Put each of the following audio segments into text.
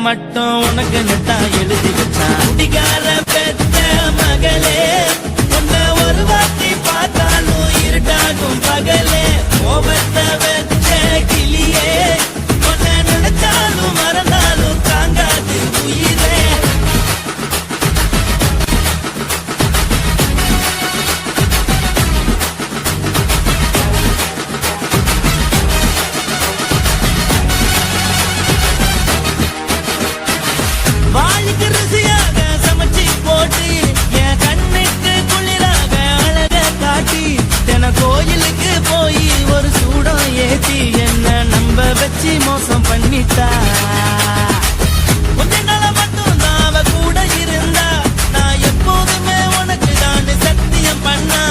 மட்டும் உனக்கு நெத்தான் எழுதி வச்சான். குடிகார பெத்த மகளே, உன்னை ஒரு வாட்டி பார்த்தாலும் இருட்டாகும் பகலே. கோபத்தை வச்ச கிளியே, உன்னை நினைச்சாலும் மறந்தாலும் தாங்காது உயிரே. வாழிக்கு ருசியாக சமைச்சி போட்டு என் கண்ணுக்கு குளிராக அழக காட்டி தின கோயிலுக்கு போய் ஒரு சூடம் ஏத்தி என்ன நம்ப வச்சு மோசம் பண்ணிட்டா. கொஞ்ச நாள மட்டும் நான் அவ கூட இருந்தா, நான் எப்போதுமே உனக்கு தான் சத்தியம் பண்ணா.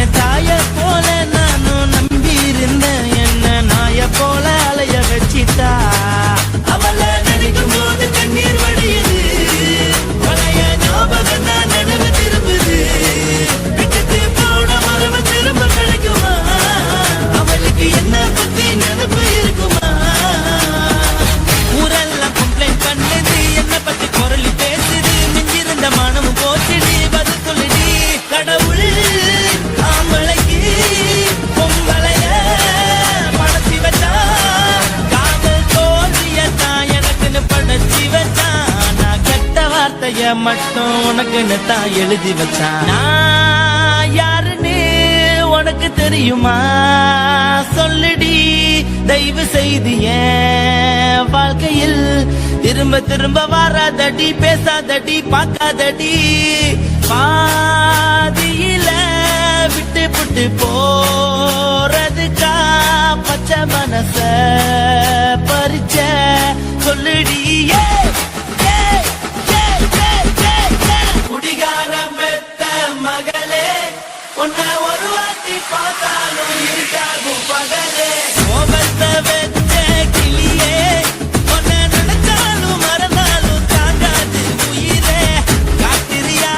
என் தாய போல நானும் நம்பி இருந்தேன், என்ன நாய போல அலைய வச்சிட்டா. அவளை நினைக்கும் போது கண்ணீர் வடியுது, பழைய ஞாபகம் தான் நினைவு திரும்புது. விட்டுட்டு போன மரபு திரும்ப கிடைக்குமா? அவளுக்கு என்ன பத்தி நினைப்பு இருக்குமா? ஊரெல்லாம் கம்ப்ளைண்ட் பண்ணுது, என்ன பத்தி குரலி பேசுது. மிஞ்சிருந்த மனமும் போச்சுடி, பதில் சொல்லுடி. கடவுள் ஆம்பளைக்கு பொங்கலைய படைச்சி வச்சா, காதல் தோல்வியத்தான் எனக்குன்னு படைச்சி வச்சான். நான் கெட்ட வார்த்தைய மட்டும் உனக்குன்னு தான் எழுதி வச்சான். நான் யாருன்னு உனக்கு தெரியுமா? சொல்லுடி தயவு செய்து என் வாழ்க்கையில் திரும்ப திரும்ப வராதடி, பேசாதடி, பார்க்காதடி. பாதியில விட்டு புட்டு போறதுக்கா பச்சை மனச பறிச்ச சொல்லுடி. குடிகாரம் பெத்த மகளே, உன்னை ஒரு வாட்டி பார்த்தாலும் இருக்காகும் பகலே. கோபத்தை வச்ச கிளியே, உன்னை நினைச்சாலும் மறந்தாலும் தாங்காது உயிரே. காத்திரியா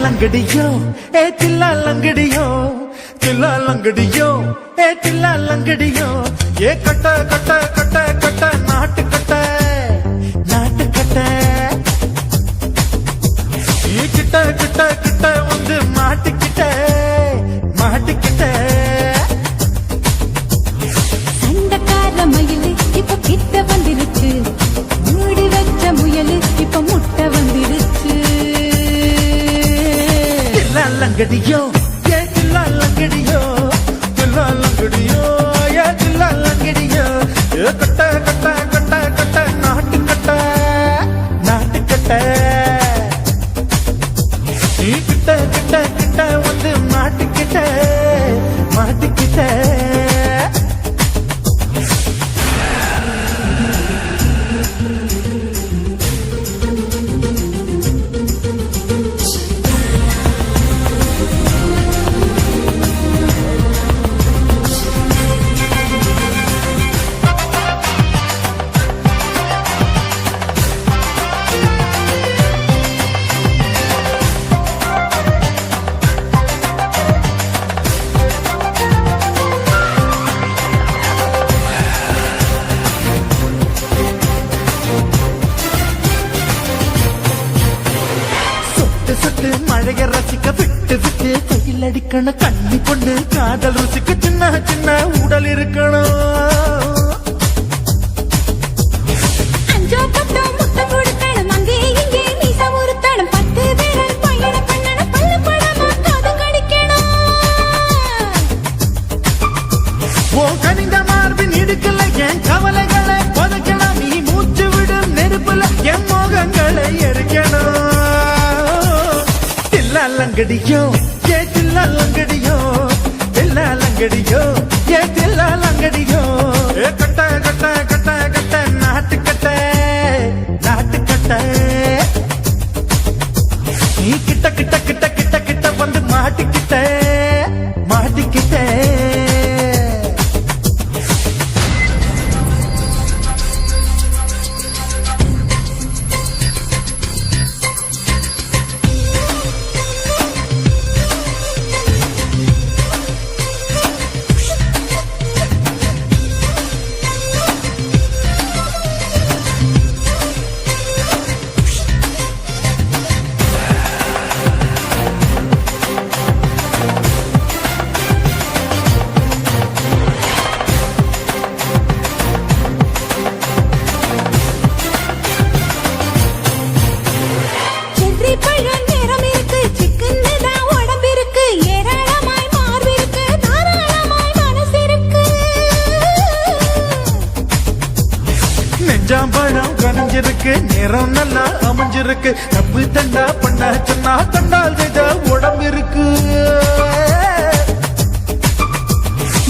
லங்கடியோ ஏ தில்லா லங்கடியோ, தில்லா லங்கடியோ ஏ தில்லா லங்கடியோ. ஏ கட்ட கட்ட கட்ட கட்ட நாட்டு கட்ட, நாட்டு கட்ட. நீ கிட்ட கிட்ட கிட்ட வந்து மாட்டிக்கிட்ட, மாட்டிக்கிட்ட. சண்டக்கார மயிலு இப்ப கிட்ட வந்துருச்சு, மூடி வச்ச முயலு இப்ப முட்டை வந்துருச்சு. லங்கடியோ ஏ தில்லா லங்கடியோ, தில்லா லங்கடியோ ஏ தில்லா லங்கடியோ. ஏ கட்ட கட்ட கட்ட கட்ட நாட்டு கட்ட, நாட்டு கட்ட. நீ கிட்ட கிட்ட கிட்ட வந்து மாட்டிக்கிட்ட, மாட்டிக்கிட்ட. சொட்டு மழைய ரசிக்க விட்டு விட்டு கையில் அடிக்கணும். கண்ணி பொண்ணு காதல் ருசிக்க சின்ன சின்ன உடல் இருக்கணும். அஞ்சோ பத்தோ முட்டை கொடுக்கணும், அங்கே இங்கே மீச உருத்தணும். 10 பேரல் பயணம் பண்ணணும், பல்லு படமா காது கடிக்கணும். ஓ கனிந்த மார்பின் இடுக்கல என் கவலைகளை புதைக்கணும். நீ மூச்சு விடும் நெருப்புல என் மோகங்களை எரிக்கணும். லங்கடியோ ஏ தில்லா லங்கடியோ, தில்லா லங்கடியோ ஏ தில்லா லங்கடியோ. கட்ட கட்ட கட்ட கட்ட நாட்டு கட்ட. எனக்கு நேரம் நல்லா அமைஞ்சிருக்கு தப்பு தண்டா பண்ண சொன்னா தண்டால் செய்த உடம்பு இருக்கு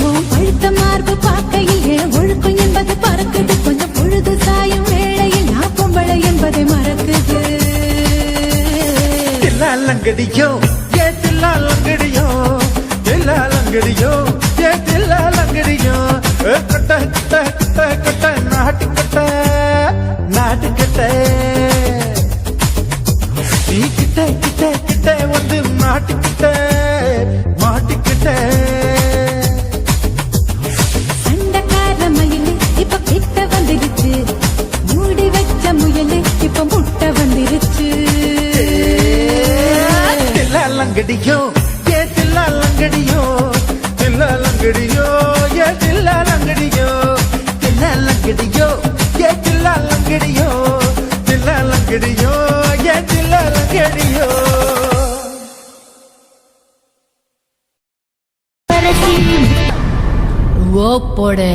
உன் பழுத்த மார்பு பார்க்கையில் என் ஒழுக்கம் என்பது பறக்குது கொஞ்சம் பொழுது சாயும் வேளையில் நான் பொம்பளை என்பதை மறக்குது தில்லாலங்கடியோ ஏ தில்லாலங்கடியோ தில்லாலங்கடியோ ஏ தில்லாலங்கடியோ கட்ட கட்ட கட்ட கட்ட நாட்டுக்கட்ட நாட்டுக்கட்ட நீ கிட்ட கிட்ட கிட்ட வந்து நாட்டுக்கிட்ட மாட்டுக்கிட்ட சண்டைக்கார மயிலு இப்ப கிட்ட வந்துருச்சு மூடி வச்ச முயலு இப்ப முட்டை வந்துருச்சு தில்லாலங்கடியோ ஏ தில்லாலங்கடியோ தில்லாலங்கடியோ ஏ தில்லாலங்கடியோ தில்லாலங்கடியோ ஏ தில்லாலங்கடியோ தில்லாலங்கடியோ ஏ தில்லாலங்கடியோ ஓப்போடே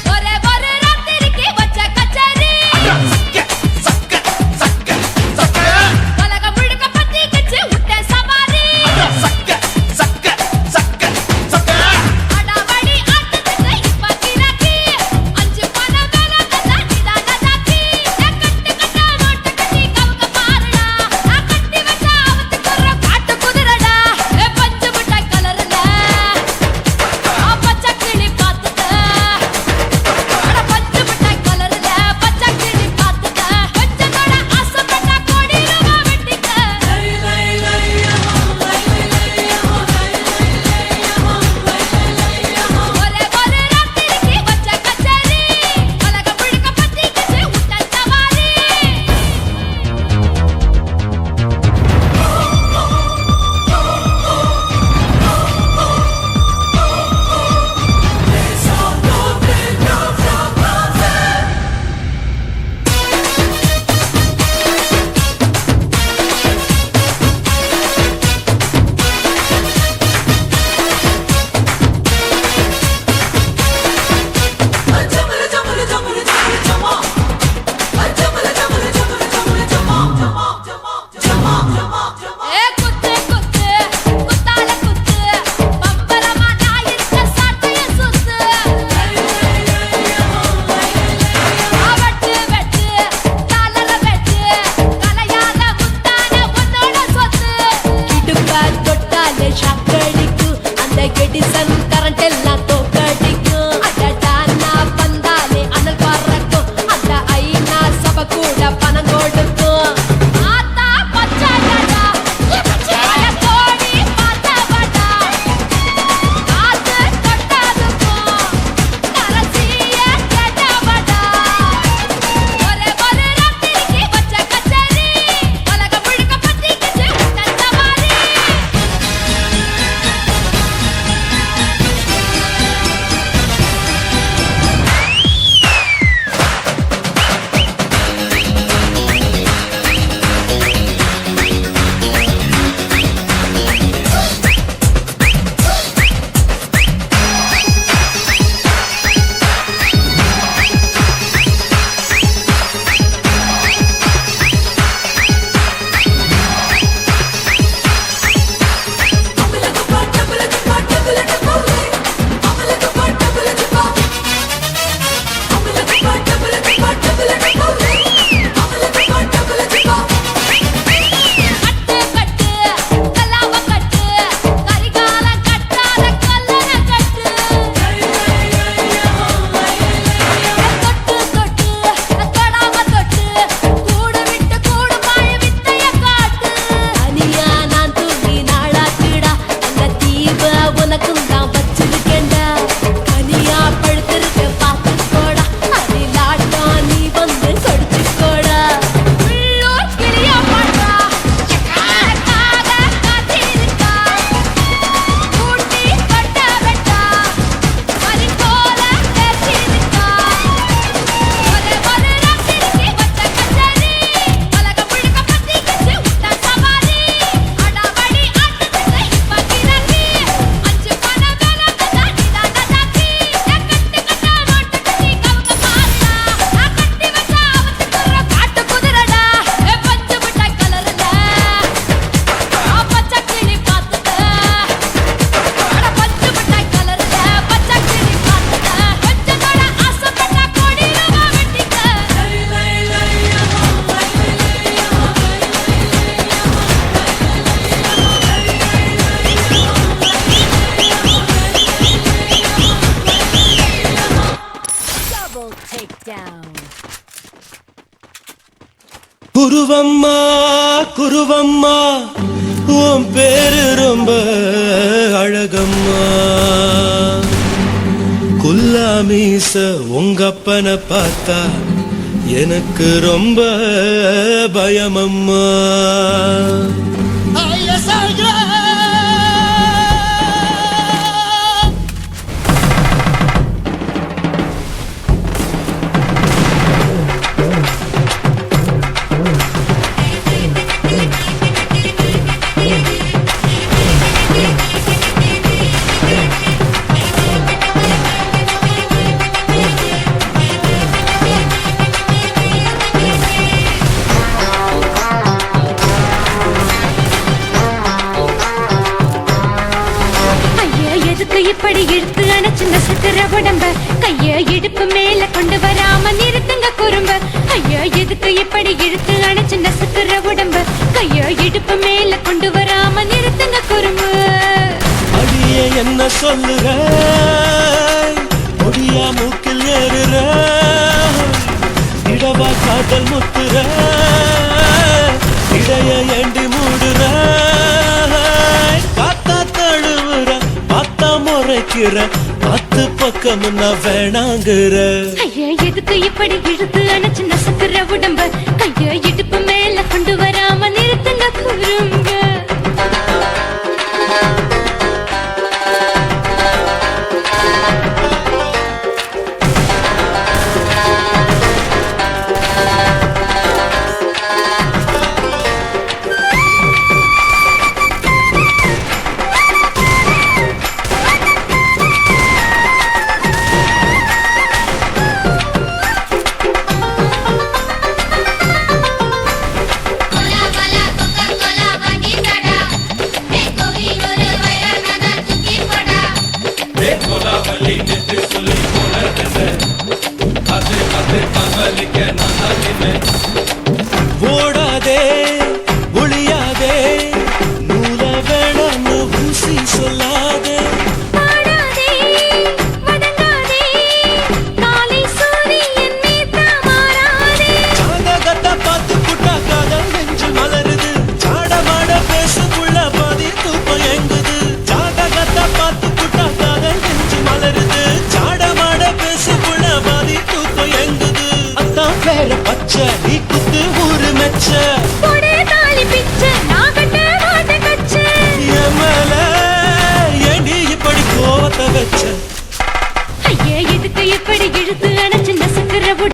ஒரே ஒரு ராத்திரிக்கு வச்ச கச்சேரி குருவம்மா குருவம்மா உன் பேரு ரொம்ப அழகம்மா குல்லாமீச உங்கப்பனை பார்த்தா எனக்கு ரொம்ப பயமம்மா இப்படி இழுத்து அணைச்சு நசுக்கிற உடம்ப கைய இடுப்பு மேல கொண்டு வராம நிறுத்துங்க குறும்ப ஐயா எதுக்கு இப்படி இழுத்து அணைச்சு நசுக்கிற உடம்ப கைய இடுப்பு மேல கொண்டு வராம நிறுத்துங்க குறும்பு அடிய என்ன சொல்லுற முடியா மூக்கில் ஏறுற இடவா காதல் முத்துற இடைய ஏண்டி மூடுற காத்தா தழுவுற முறைக்கிற பத்து பக்கம் நான் வேணாங்கிற ஐயா எதுக்கு இப்படி இழுத்து அணைச்சு நசுக்கிற உடம்ப கைய இடுப்பு மேல கொண்டு வராம நிறுத்துங்க குறும்ப ஓடாதே ஒளியாதே நூல வேணான்னு ஊசி சொல்லாதே ஜாதகத்தை பார்த்து புட்டா காதல் நெஞ்சு மலருது சாடமாட பேசுக்குள்ள பாதி தூக்கம் எங்குது ஜாதகத்தை பார்த்து புட்டா காதல் நெஞ்சு மலருது சாடமாட பேசுக்குள்ள பாதி தூக்கம் எங்குது அத்தான் வேற பச்சை நீ குத்து ஊரு மெச்ச